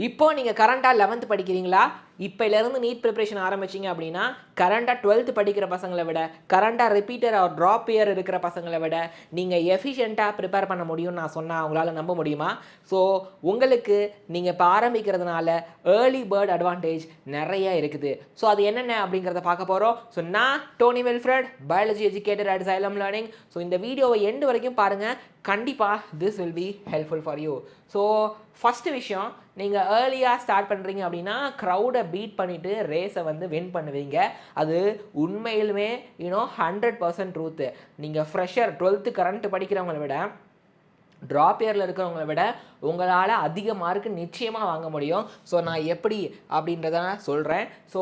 இப்போ நீங்கள் கரண்ட்டாக 11th படிக்கிறீங்களா? இப்போலேருந்து நீட் ப்ரிப்ரேஷன் ஆரம்பிச்சிங்க அப்படின்னா கரண்ட்டாக 12th படிக்கிற பசங்களை விட, கரண்ட்டாக ரிப்பீட்டர் ஆர் ட்ராப் இயர் இருக்கிற பசங்களை விட நீங்கள் எஃபிஷியண்ட்டாக ப்ரிப்பேர் பண்ண முடியும்னு நான் சொன்னால் உங்களால் நம்ப முடியுமா? ஸோ உங்களுக்கு நீங்கள் இப்போ ஆரம்பிக்கிறதுனால ஏர்லி பேர்ட் அட்வான்டேஜ் நிறைய இருக்குது. ஸோ அது என்னென்ன அப்படிங்கிறத பார்க்க போகிறோம். ஸோ நான் Tony Wilfred, biology educator at Xylem learning. So இந்த வீடியோவை எண்டு வரைக்கும் பாருங்கள். கண்டிப்பாக this will be helpful for you. So first விஷயம், நீங்கள் ஏர்லியாக ஸ்டார்ட் பண்ணுறீங்க அப்படின்னா க்ரௌடை பீட் பண்ணிவிட்டு ரேஸை வந்து வின் பண்ணுவீங்க. அது உண்மையிலுமே 100% ட்ரூத்து. நீங்கள் ஃப்ரெஷர் 12th கரண்ட் படிக்கிறவங்களை விட ட்ராப் இயரில் இருக்கிறவங்கள விட உங்களால் அதிக மார்க்கு நிச்சயமாக வாங்க முடியும். ஸோ நான் எப்படி அப்படின்றத நான் சொல்கிறேன். ஸோ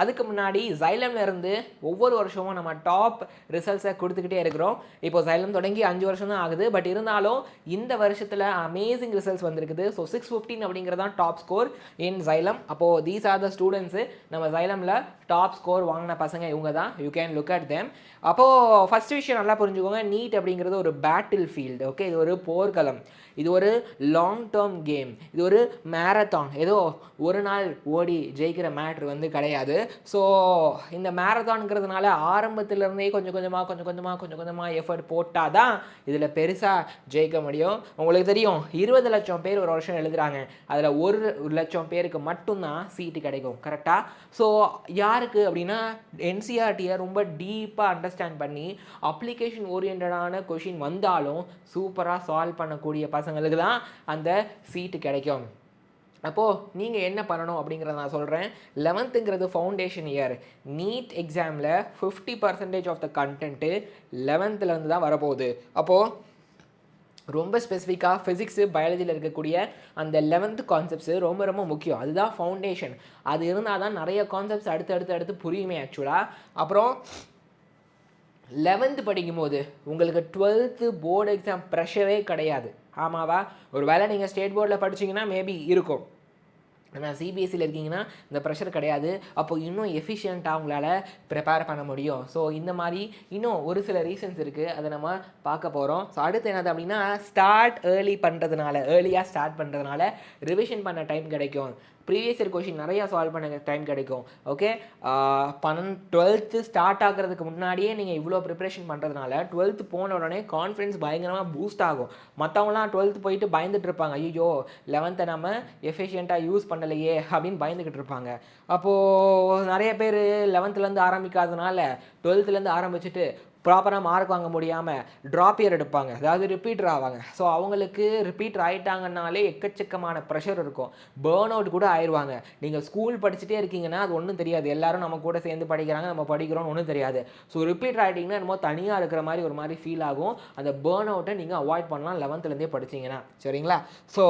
அதுக்கு முன்னாடி Xylemல இருந்து ஒவ்வொரு வருஷமும் நம்ம டாப் ரிசல்ட்ஸை கொடுத்துக்கிட்டே இருக்கிறோம். இப்போ Xylem தொடங்கி 5 வருஷம் தான் ஆகுது. பட் இருந்தாலும் இந்த வருஷத்தில் அமேசிங் ரிசல்ட்ஸ் வந்திருக்குது. ஸோ 615 அப்படிங்கிறது தான் டாப் ஸ்கோர் இன் Xylem. அப்போது தீஸ் ஆர் த ஸ்டூடெண்ட்ஸு நம்ம Xylemல டாப் ஸ்கோர் வாங்கின பசங்க இவங்க தான். You can look at them. அப்போது ஃபஸ்ட் விஷயம் நல்லா புரிஞ்சுக்கோங்க, நீட் அப்படிங்கிறது ஒரு பேட்டில் ஃபீல்டு. ஓகே, இது ஒரு போர்க்களம், இது ஒரு லாங் டேர்ம் கேம், இது ஒரு மேரத்தான். ஏதோ ஒரு நாள் ஓடி ஜெயிக்கிற மேட்ரு வந்து கிடையாது. ஸோ இந்த மேரத்தான்ங்கிறதுனால ஆரம்பத்திலேருந்தே கொஞ்சம் கொஞ்சமாக எஃபர்ட் போட்டால் தான் இதில் பெருசாக ஜெயிக்க முடியும். உங்களுக்கு தெரியும், 20 லட்சம் பேர் ஒரு வருஷம் எழுதுகிறாங்க, அதில் 1 லட்சம் பேருக்கு மட்டும்தான் சீட்டு கிடைக்கும். கரெக்டாக? ஸோ யாருக்கு அப்படின்னா என்சிஆர்டியை ரொம்ப டீப்பாக அண்டர்ஸ்டாண்ட் பண்ணி அப்ளிகேஷன் ஓரியன்டான கொஷின் வந்தாலும் சூப்பராக சால்வ் பண்ணக்கூடிய பசங்களுக்கு தான் அந்த சீட்டு கிடைக்கும். அப்போது நீங்கள் என்ன பண்ணணும் அப்படிங்கிறத நான் சொல்கிறேன். 11th foundation year. நீட் எக்ஸாமில் 50% ஆஃப் த கண்டென்ட்டு 11th தான் வரப்போகுது. அப்போது ரொம்ப ஸ்பெசிஃபிக்காக ஃபிசிக்ஸு பயாலஜியில் இருக்கக்கூடிய அந்த 11th கான்செப்ட்ஸு ரொம்ப ரொம்ப முக்கியம். அதுதான் ஃபவுண்டேஷன். அது இருந்தால் தான் நிறைய கான்செப்ட்ஸ் அடுத்து புரியுமே ஆக்சுவலாக. அப்புறம் 11th படிக்கும்போது உங்களுக்கு 12th போர்டு எக்ஸாம் ப்ரெஷரே கிடையாது. ஆமாவா? ஒரு வேளை நீங்கள் ஸ்டேட் போர்டில் படிச்சிங்கன்னா மேபி இருக்கும். ஆனால் சிபிஎஸ்சியில் இருக்கீங்கன்னா இந்த ப்ரெஷர் கிடையாது. அப்போது இன்னும் எஃபிஷியண்ட்டாக அவங்களால் ப்ரிப்பேர் பண்ண முடியும். ஸோ இந்த மாதிரி இன்னும் ஒரு சில ரீசன்ஸ் இருக்குது, அதை நம்ம பார்க்க போகிறோம். ஸோ அடுத்து என்னது அப்படின்னா, ஏர்லியாக ஸ்டார்ட் பண்ணுறதுனால ரிவிஷன் பண்ண டைம் கிடைக்கும். ப்ரீவியஸ் இயர் கொஷின் நிறையா சால்வ் பண்ண டைம் கிடைக்கும். ஓகே, 12th ஸ்டார்ட் ஆகிறதுக்கு முன்னாடியே நீங்கள் இவ்வளோ ப்ரிப்ரேஷன் பண்ணுறதுனால 12th போன உடனே கான்ஃபிடன்ஸ் பயங்கரமாக பூஸ்ட் ஆகும். மற்றவங்களாம் 12th போயிட்டு பயந்துட்டு இருப்பாங்க, ஐயோ 11th நம்ம எஃபிஷியண்ட்டாக யூஸ் பண்ணலையே அப்படின்னு பயந்துக்கிட்டு இருப்பாங்க. அப்போது நிறைய பேர் 11th ஆரம்பிக்காதனால 12th ஆரம்பிச்சுட்டு ப்ராப்பராக மார்க் வாங்க முடியாமல் ட்ராப் இயர் எடுப்பாங்க, அதாவது ரிப்பீட்டர் ஆவாங்க. ஸோ அவங்களுக்கு ரிப்பீட்டர் ஆகிட்டாங்கன்னாலே எக்கச்சக்கமான ப்ரெஷர் இருக்கும், பேர்ன் அவுட் கூட ஆயிடுவாங்க. நீங்கள் ஸ்கூல் படிச்சுட்டே இருக்கீங்கன்னா அது ஒன்றும் தெரியாது, எல்லாரும் நம்ம கூட சேர்ந்து படிக்கிறாங்க, நம்ம படிக்கிறோன்னு ஒன்றும் தெரியாது. ஸோ ரிப்பீட்டர் ஆகிட்டிங்கன்னா என்னமோ தனியாக இருக்கிற மாதிரி ஒரு மாதிரி ஃபீல் ஆகும். அந்த பேர்ன் அவுட்டை நீங்கள் அவாய்ட் பண்ணலாம் 11th படிச்சிங்கன்னா. சரிங்களா? ஸோ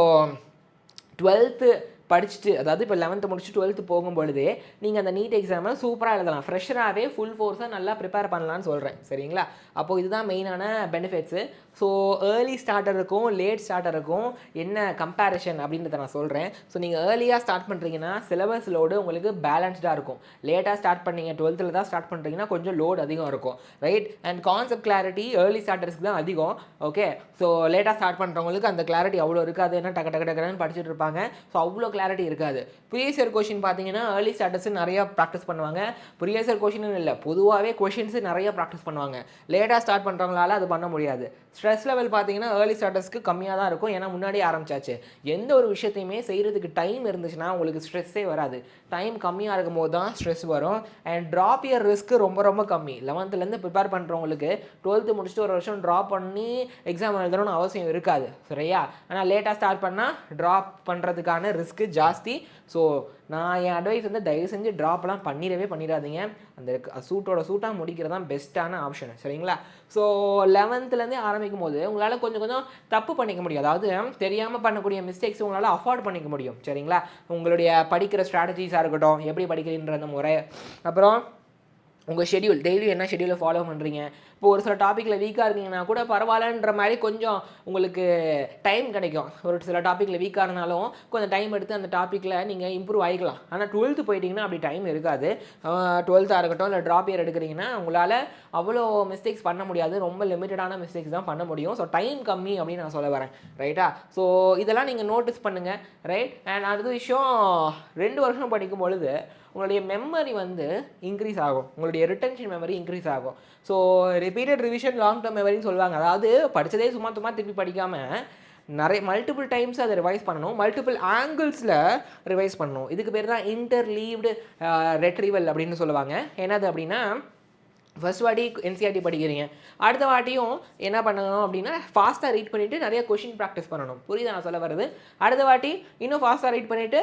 12th படிச்சுட்டு, அதாவது இப்போ 11th முடிச்சு 12th போகும்பொழுதே நீங்கள் அந்த நீட் எக்ஸாமை சூப்பராக எழுதலாம். ஃப்ரெஷராகவே ஃபுல் ஃபோர்ஸாக நல்லா ப்ரிப்பேர் பண்ணலான்னு சொல்கிறேன். சரிங்களா? அப்போது இதுதான் மெயினான பெனிஃபிட்ஸு. ஸோ ஏர்லி ஸ்டார்டருக்கும் லேட் ஸ்டார்டருக்கும் என்ன கம்பேரிஷன் அப்படின்றத நான் சொல்கிறேன். ஸோ நீங்கள் ஏர்லியாக ஸ்டார்ட் பண்ணுறீங்கன்னா சிலபஸ் லோடு உங்களுக்கு பேலன்ஸ்டாக இருக்கும். லேட்டாக ஸ்டார்ட் பண்ணீங்க, 12th தான் ஸ்டார்ட் பண்ணுறீங்கன்னா கொஞ்சம் லோடு அதிகம் இருக்கும். Right? And concept clarity early ஸ்டார்டர்ஸ்க்கு தான் அதிகம். ஓகே, ஸோ லேட்டாக ஸ்டார்ட் பண்ணுறவங்களுக்கு அந்த கிளாரிட்டி அவ்வளோ இருக்காது. ஏன்னா டக்குன்னு படிச்சுட்டு இருப்பாங்க. ஸோ அவ்வளோ கிளாரிட்டி இருக்காது. ப்ரீவியஸ் இயர் கொஷின் பார்த்தீங்கன்னா ஏர்லி ஸ்டார்டர்ஸ் நிறையா ப்ராக்டிஸ் பண்ணுவாங்க. ப்ரீவியஸ் இயர் கொஷின் இல்லை, பொதுவாகவே கொஷின்ஸ் நிறைய ப்ராக்டிஸ் பண்ணுவாங்க. லேட்டாக ஸ்டார்ட் பண்ணுறவங்களால அது பண்ண முடியாது. ஸ்ட்ரெஸ் லெவல் பார்த்தீங்கன்னா ஏர்லி ஸ்டார்டர்ஸ்க்கு கம்மியாக தான் இருக்கும், ஏன்னா முன்னாடியே ஆரம்பிச்சாச்சு. எந்த ஒரு விஷயத்தையுமே செய்கிறதுக்கு டைம் இருந்துச்சுன்னா உங்களுக்கு ஸ்ட்ரெஸ்ஸே வராது. டைம் கம்மியாக இருக்கும் போது தான் ஸ்ட்ரெஸ் வரும். அண்ட் ட்ராப் இயர் ரிஸ்க் ரொம்ப ரொம்ப கம்மி. 11th ப்ரிப்பேர் பண்ணுறவங்களுக்கு 12th முடிச்சுட்டு ஒரு வருஷம் ட்ராப் பண்ணி எக்ஸாம் எழுதணும்னு அவசியம் இருக்காது. சரியா? ஆனால் லேட்டாக ஸ்டார்ட் பண்ணால் ட்ராப் பண்ணுறதுக்கான ரிஸ்க்கு ஜாஸ்தி. ஸோ நான் என் அட்வைஸ் வந்து தயவு செஞ்சு ட்ராப்லாம் பண்ணிடாதீங்க. அந்த சூட்டாக முடிக்கிறது தான் பெஸ்ட்டான ஆப்ஷன். சரிங்களா? ஸோ 11th ஆரம்பிக்கும் போது உங்களால் கொஞ்சம் தப்பு பண்ணிக்க முடியும். அதாவது தெரியாமல் பண்ணக்கூடிய மிஸ்டேக்ஸ் உங்களால் அஃபோர்ட் பண்ணிக்க முடியும். சரிங்களா? உங்களுடைய படிக்கிற ஸ்ட்ராட்டஜிஸாக இருக்கட்டும், எப்படி படிக்கிறீன்ற அந்த முறை, அப்புறம் உங்கள் ஷெடியூல், டெய்லி என்ன ஷெடியூலை ஃபாலோ பண்ணுறீங்க, இப்போ ஒரு சில டாப்பிக்கில் வீக்காக இருக்கீங்கன்னா கூட பரவாயில்லன்ற மாதிரி கொஞ்சம் உங்களுக்கு டைம் கிடைக்கும். ஒரு சில டாப்பிக்கில் வீக்காக இருந்தாலும் கொஞ்சம் டைம் எடுத்து அந்த டாப்பிக்கில் நீங்கள் இம்ப்ரூவ் ஆகிக்கலாம். ஆனால் 12th போயிட்டீங்கன்னா அப்படி டைம் இருக்காது. 12th இருக்கட்டும் இல்லை ட்ராப் இயர் எடுக்கிறீங்கன்னா உங்களால் அவ்வளோ மிஸ்டேக்ஸ் பண்ண முடியாது. ரொம்ப லிமிட்டடான மிஸ்டேக்ஸ் தான் பண்ண முடியும். ஸோ டைம் கம்மி அப்படின்னு நான் சொல்ல வரேன். ரைட்டா? ஸோ இதெல்லாம் நீங்கள் நோட்டீஸ் பண்ணுங்கள். ரைட்? அண்ட் அடுத்த விஷயம் 2 வருஷம் படிக்கும் பொழுது உங்களுடைய மெமரி வந்து இன்க்ரீஸ் ஆகும். உங்களுடைய ரிட்டன்ஷன் மெமரி இன்க்ரீஸ் ஆகும். So repeated revision long term மெமரின்னு சொல்லுவாங்க. அதாவது படித்ததே சும்மா திருப்பி படிக்காமல் நிறைய மல்டிபிள் டைம்ஸ் அதை ரிவைஸ் பண்ணணும், மல்டிபிள் ஆங்கிள்ஸில் ரிவைஸ் பண்ணணும். இதுக்கு பேர் தான் இன்டர்லீவ்டு ரெட்ரீவல் அப்படின்னு சொல்லுவாங்க. என்னது அப்படின்னா ஃபர்ஸ்ட் வாட்டி என்சிஆர்டி படிக்கிறீங்க, அடுத்த வாட்டியும் என்ன பண்ணணும் அப்படின்னா ஃபாஸ்ட்டாக ரீட் பண்ணிவிட்டு நிறைய கொஷின் ப்ராக்டிஸ் பண்ணணும். புரியுதா நான் சொல்ல வருது? அடுத்த வாட்டி இன்னும் ஃபாஸ்ட்டாக ரீட் பண்ணிவிட்டு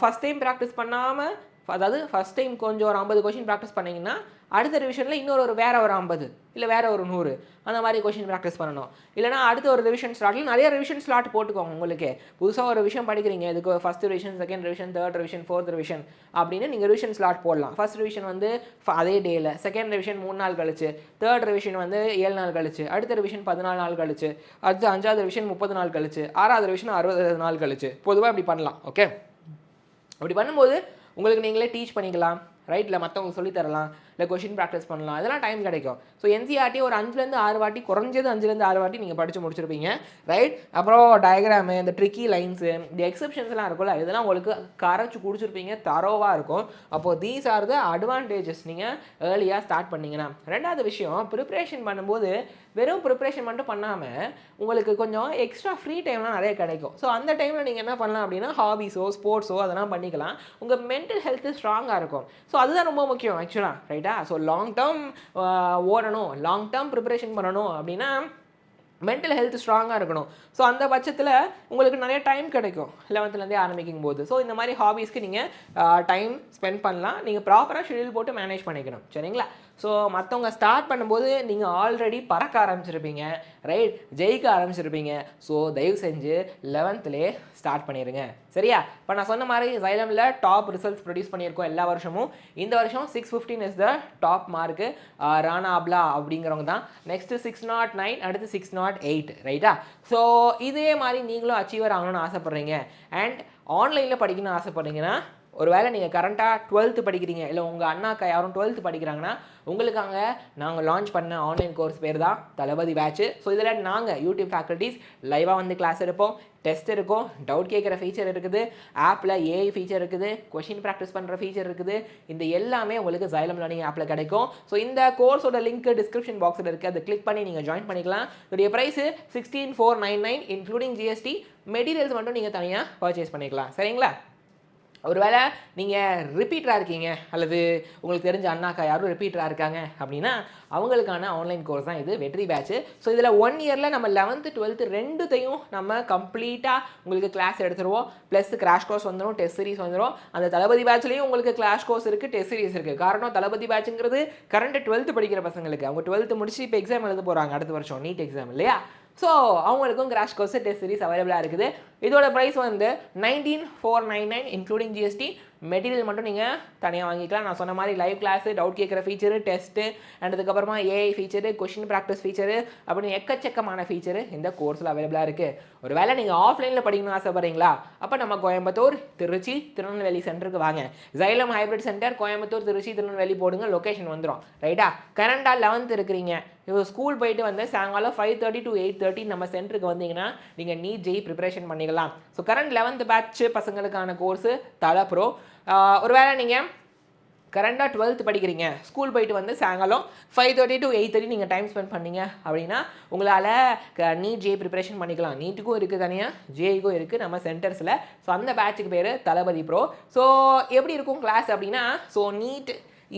ஃபஸ்ட் டைம் ப்ராக்டிஸ் பண்ணாமல், அதாவது ஃபஸ்ட் டைம் கொஞ்சம் ஒரு 50 கொஷின் ப்ராக்டிஸ் பண்ணிங்கன்னா அடுத்த ரிவிஷனில் இன்னொரு வேறு ஒரு 50 இல்லை வேறு ஒரு 100 அந்த மாதிரி கொஷின் ப்ராக்டிஸ் பண்ணணும். இல்லைனா அடுத்த ஒரு ரிவிஷன் ஸ்லாட்டில் நிறைய ரிவிஷன் ஸ்லாட் போட்டுக்கோங்க. உங்களுக்கு புதுசாக ஒரு விஷயம் படிக்கிறீங்க, இதுக்கு first revision, second revision, third revision, fourth revision அப்படின்னு நீங்கள் ரிவிஷன் ஸ்லாட் போடலாம். ஃபஸ்ட் ரிவிஷன் வந்து அதே டேயில், செகண்ட் ரிவிஷன் 3 நாள் கழிச்சு, தேர்ட் ரிவிஷன் வந்து 7 நாள் கழிச்சு, அடுத்த ரிவிஷன் 14 நாள் கழிச்சு, அடுத்து 5வது ரிவிஷன் 30 நாள் கழிச்சு, 6வது ரிவிஷன் 60 நாள் கழிச்சு, பொதுவாக இப்படி பண்ணலாம். ஓகே, அப்படி பண்ணும்போது உங்களுக்கு நீங்களே டீச் பண்ணிக்கலாம். ரைட்டில் மற்றவங்களுக்கு சொல்லித்தரலாம், இல்லை கொஷின் ப்ராக்டிஸ் பண்ணலாம், அதெல்லாம் டைம் கிடைக்கும். ஸோ என்சிஆர்டி ஒரு 5லேருந்து 6 வாட்டி, குறைஞ்சது 5லேருந்து 6 வாட்டி நீங்கள் படித்து முடிச்சிருப்பீங்க. ரைட்? அப்புறம் டயக்ராமு, இந்த ட்ரிக்கி லைன்ஸு, இந்த எக்ஸப்ஷன்ஸ்லாம் இருக்கும்ல, இதெல்லாம் உங்களுக்கு கரைச்சி குடிச்சிருப்பீங்க, தரோவாக இருக்கும். அப்போது தீஸ் ஆர் த அட்வான்டேஜஸ் நீங்கள் ஏர்லியாக ஸ்டார்ட் பண்ணிங்கன்னா. ரெண்டாவது விஷயம், ப்ரிப்ரேஷன் பண்ணும்போது வெறும் ப்ரிப்ரேஷன் மட்டும் பண்ணாமல் உங்களுக்கு கொஞ்சம் எக்ஸ்ட்ரா ஃப்ரீ டைம்லாம் நிறைய கிடைக்கும். ஸோ அந்த டைமில் நீங்கள் என்ன பண்ணலாம் அப்படின்னா ஹாபீஸோ ஸ்போர்ட்ஸோ அதெல்லாம் பண்ணிக்கலாம். உங்கள் மென்டல் ஹெல்த்து ஸ்ட்ராங்காக இருக்கும். ஸோ அதுதான் ரொம்ப முக்கியம் ஆக்சுவலாக. ரைட்டா? ஸோ லாங் டேர்ம் ஓடணும், லாங் டேர்ம் ப்ரிப்பரேஷன் பண்ணணும் அப்படின்னா மென்டல் ஹெல்த் ஸ்ட்ராங்காக இருக்கணும். ஸோ அந்த பட்சத்தில் உங்களுக்கு நிறைய டைம் கிடைக்கும் 11th ஆரம்பிக்கும் போது. ஸோ இந்த மாதிரி ஹாபீஸ்க்கு நீங்கள் டைம் ஸ்பெண்ட் பண்ணலாம். நீங்கள் ப்ராப்பராக ஷெடியூல் போட்டு மேனேஜ் பண்ணிக்கணும். சரிங்களா? ஸோ மற்றவங்க ஸ்டார்ட் பண்ணும்போது நீங்கள் ஆல்ரெடி பறக்க ஆரம்பிச்சிருப்பீங்க. ரைட்? ஜெயிக்க ஆரம்பிச்சிருப்பீங்க. ஸோ தயவு செஞ்சு 11th ஸ்டார்ட் பண்ணிடுங்க. சரியா? இப்போ நான் சொன்ன மாதிரி Xylemல டாப் ரிசல்ட்ஸ் ப்ரொடியூஸ் பண்ணியிருக்கோம் எல்லா வருஷமும். இந்த வருஷம் 615 is the top mark. Rana Abla அப்படிங்கிறவங்க தான். நெக்ஸ்ட்டு 609, அடுத்து 608. ரைட்டா? ஸோ இதே மாதிரி நீங்களும் அச்சீவர் ஆகணும்னு ஆசைப்பட்றீங்க அண்ட் ஆன்லைனில் படிக்கணும்னு ஆசைப்பட்றீங்கன்னா, ஒருவேளை நீங்கள் கரண்ட்டாக 12th படிக்கிறீங்க, இல்லை உங்கள் அண்ணாக்கா யாரும் 12th படிக்கிறாங்கன்னா உங்களுக்காக நாங்கள் லான்ச் பண்ண ஆன்லைன் கோர்ஸ் பேர் தான் தளபதி பேட்ச். ஸோ இதில் நாங்கள் யூடியூப் ஃபேக்கல்ட்டிஸ் லைவாக வந்து கிளாஸ் எடுப்போம், டெஸ்ட் இருக்கும், டவுட் கேட்குற ஃபீச்சர் இருக்குது, ஆப்பில் ஏஐ ஃபீச்சர் இருக்குது, கொஷின் ப்ராக்டிஸ் பண்ணுற ஃபீச்சர் இருக்குது. இந்த எல்லாமே உங்களுக்கு Xylem லேர்னிங் ஆப்பில் கிடைக்கும். ஸோ இந்த கோர்ஸோட லிங்க் டிஸ்கிரிப்ஷன் பாக்ஸில் இருக்குது, அதை கிளிக் பண்ணி நீங்கள் ஜாயின் பண்ணிக்கலாம். இதோடைய ப்ரைஸு 16,499 இன்க்ளூடிங் ஜிஎஸ்டி. மெட்டீரியல்ஸ் மட்டும் நீங்கள் தனியாக பர்ச்சேஸ் பண்ணிக்கலாம். சரிங்களா? ஒருவேளை நீங்கள் ரிப்பீட்டராக இருக்கீங்க அல்லது உங்களுக்கு தெரிஞ்ச அண்ணாக்கா யாரும் ரிப்பீட்டராக இருக்காங்க அப்படின்னா அவங்களுக்கான ஆன்லைன் கோர்ஸ் தான் இது, வெற்றி பேட்ச். ஸோ இதில் 1 இயரில் நம்ம 11th 12th ரெண்டுத்தையும் நம்ம கம்ப்ளீட்டாக உங்களுக்கு கிளாஸ் எடுத்துருவோம். ப்ளஸ் கிராஷ் கோர்ஸ் வந்துடும், டெஸ்ட் சீரிஸ் வந்துடும். அந்த தளபதி பேட்ச்லேயும் உங்களுக்கு கிளாஷ் கோர்ஸ் இருக்குது, டெஸ்ட் சீரிஸ் இருக்குது. காரணம் தளபதி பேட்சுங்கிறது கரண்ட் 12th படிக்கிற பசங்களுக்கு. அவங்க 12th முடிச்சு இப்போ எக்ஸாம் எழுத போகிறாங்க அடுத்த வருஷம், நீட் எக்ஸாம் இல்லையா? ஸோ அவங்களுக்கும் கிராஷ் கோர்ஸ் டெஸ்ட் சீரிஸ் அவைலபிளாக இருக்குது. இதோட ப்ரைஸ் வந்து 19,499 இன்க்ளூடிங் ஜிஎஸ்டி. மெட்டீரியல் மட்டும் நீங்கள் தனியாக வாங்கிக்கலாம். நான் சொன்ன மாதிரி லைவ் கிளாஸு, டவுட் கேட்குற ஃபீச்சரு, டெஸ்ட்டு அண்ட் அதுக்கப்புறமா AI feature, question practice feature அப்படின்னு எக்கச்சக்கமான ஃபீச்சரு இந்த கோர்ஸில் அவைலபிளாக இருக்குது. ஒரு வேளை நீங்கள் ஆஃப்லைனில் படிக்கணும்னு ஆசைப்படுறீங்களா? அப்போ நம்ம கோயம்புத்தூர், திருச்சி, திருநெல்வேலி சென்டருக்கு வாங்க. Xylem hybrid centre Coimbatore, Trichy, Tirunelveli போடுங்க, லொக்கேஷன் வந்துடும். ரைட்டா? கரண்டாக 11th இருக்கிறீங்க, இப்போ ஸ்கூல் போயிட்டு வந்து சாயங்காலம் 5:30 to 8:30 நம்ம சென்டருக்கு வந்தீங்கன்னா நீங்கள் நீட் ஜெய் ப்ரிப்பரேஷன் பண்ணிக்கலாம். ஸோ கரண்ட் 11th பேட்ச் பசங்களுக்கான கோர்ஸு தலை ப்ரோ. ஒருவேளை நீங்கள் கரண்டாக 12th படிக்கிறீங்க, ஸ்கூல் போயிட்டு வந்து சாயங்காலம் 5:30 to 8:30 நீங்கள் டைம் ஸ்பெண்ட் பண்ணீங்க அப்படின்னா உங்களால் நீட் ஜே ப்ரிப்பரேஷன் பண்ணிக்கலாம். நீட்டுக்கும் இருக்குது தனியாக, ஜேஇக்கும் இருக்குது நம்ம சென்டர்ஸில். ஸோ அந்த பேட்சுக்கு பேர் தளபதி ப்ரோ. ஸோ எப்படி இருக்கும் கிளாஸ் அப்படின்னா, ஸோ நீட்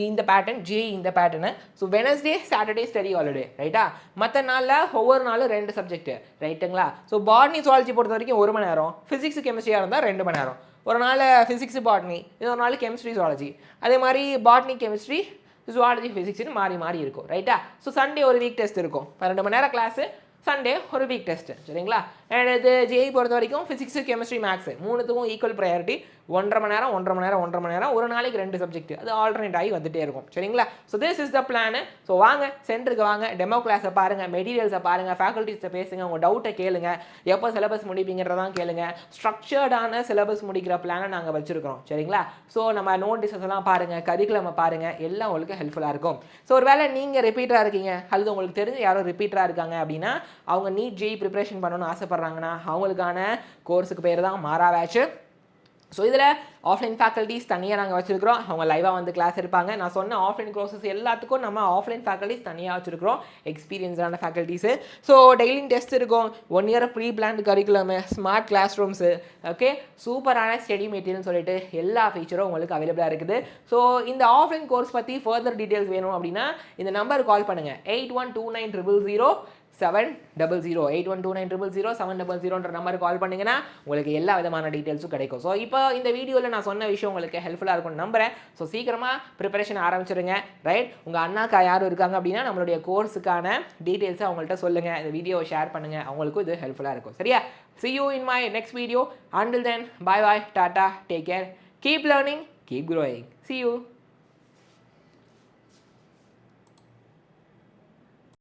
இந்த பேட்டர்ன், ஜே இந்த pattern. So Wednesday, Saturday study holiday. ரைட்டா? மற்ற நாளில் ஒவ்வொரு நாளும் 2 சப்ஜெக்ட். ரைட்டுங்களா? ஸோ பாட்னி ஜுவாலஜி பொறுத்த வரைக்கும் 1 மணி நேரம், ஃபிசிக்ஸ் கெமிஸ்ட்ரியாக இருந்தால் 2 மணி நேரம். ஒரு நாள் ஃபிசிக்ஸ் பாட்னி, இன்னொரு நாள் கெமிஸ்ட்ரி ஜுவாலஜி. அதே மாதிரி பாட்னி கெமிஸ்ட்ரி ஜுவாலஜி ஃபிசிக்ஸ்னு மாறி மாறி இருக்கும். ரைட்டா? ஸோ சண்டே ஒரு வீக் டெஸ்ட் இருக்கும், 12 மணி நேரம் கிளாஸு, சண்டே ஒரு வீக் டெஸ்ட்டு. சரிங்களா? அண்ட் இது ஜேஇ பொறுத்த வரைக்கும் ஃபிசிக்ஸு கெமிஸ்ட்ரி மேக்ஸு 3த்துக்கும் ஈக்குவல் ப்ரையாரிட்டி. 1.5 மணி நேரம் 1.5 மணி நேரம் ஒரு நாளைக்கு 2 சப்ஜெக்ட் அது ஆல்டர்னேட் ஆகி வந்துட்டே இருக்கும் சரிங்களா. So this is the plan. So வாங்க சென்டருக்கு வாங்க, டெமோ கிளாஸை பாருங்கள், மெட்டீரியல்ஸை பாருங்கள், ஃபேக்கல்ட்டிஸை பேசுங்க, உங்கள் டவுட்டை கேளுங்க, எப்போ சிலபஸ் முடிப்பீங்கிறதான் கேளுங்க. ஸ்ட்ரக்சர்டான சிலபஸ் முடிக்கிற பிளானை நாங்கள் வச்சுருக்கிறோம் சரிங்களா. ஸோ நம்ம நோட்டீஸஸ் எல்லாம் பாருங்கள், கரிக்குலமை பாருங்கள், எல்லாம் உங்களுக்கு ஹெல்ப்ஃபுல்லாக இருக்கும். ஸோ ஒரு வேளை நீங்கள் ரிப்பீட்டராக இருக்கீங்க அல்லது உங்களுக்கு தெரிஞ்சு யாரும் ரிப்பீட்டராக இருக்காங்க அப்படின்னா அவங்க நீட் ஜெய் ப்ரிப்பரேஷன் பண்ணணும்னு ஆசைப்பட்றாங்கன்னா அவங்களுக்கான கோர்ஸுக்கு பேர் தான் மாறா பேட்ச். ஸோ இதில் ஆஃப்லைன் ஃபேக்கல்ட்டிஸ் தனியாக நாங்கள் வச்சுருக்கிறோம், அவங்க லைவாக வந்து கிளாஸ் இருப்பாங்க. நான் சொன்ன ஆஃப்லைன் கோர்சஸ் எல்லாத்துக்கும் நம்ம ஆஃப்லைன் ஃபேக்கல்ட்டிஸ் தனியாக வச்சுருக்கிறோம், எக்ஸ்பீரியன்ஸான ஃபேக்கல்ட்டிஸு. ஸோ டெய்லியும் டெஸ்ட் இருக்கும், 1 year pre planned curriculum, smart class rooms, okay, சூப்பரான ஸ்டடி மெட்டீரியல்னு சொல்லிட்டு எல்லா ஃபீச்சரும் உங்களுக்கு அவைலபிளாக இருக்குது. ஸோ இந்த ஆஃப்லைன் கோர்ஸ் பற்றி ஃபர்தர் டீட்டெயில்ஸ் வேணும் அப்படின்னா இந்த நம்பருக்கு கால் பண்ணுங்கள், 8129000700 8129000700ன்ற நம்பருக்கு கால் பண்ணிங்கன்னா உங்களுக்கு எல்லா விதமான டீட்டெயில்ஸும் கிடைக்கும். ஸோ இப்போ இந்த வீடியோவில் நான் சொன்ன விஷயம் உங்களுக்கு ஹெல்ப்ஃபுல்லாக இருக்கும்னு நம்புகிறேன். ஸோ சீக்கிரமாக ப்ரிப்பரேஷன் ஆரம்பிச்சிருங்க ரைட். உங்கள் அண்ணாக்கா யாரும் இருக்காங்க அப்படின்னா நம்மளுடைய கோர்ஸுக்கான டீட்டெயில்ஸை அவங்கள்ட்ட சொல்லுங்கள், இந்த வீடியோவை ஷேர் பண்ணுங்கள், அவங்களுக்கும் இது ஹெல்ப்ஃபுல்லாக இருக்கும் சரியா. See you in my next video. Until then, bye bye, tata, take care, keep learning, keep growing. See you.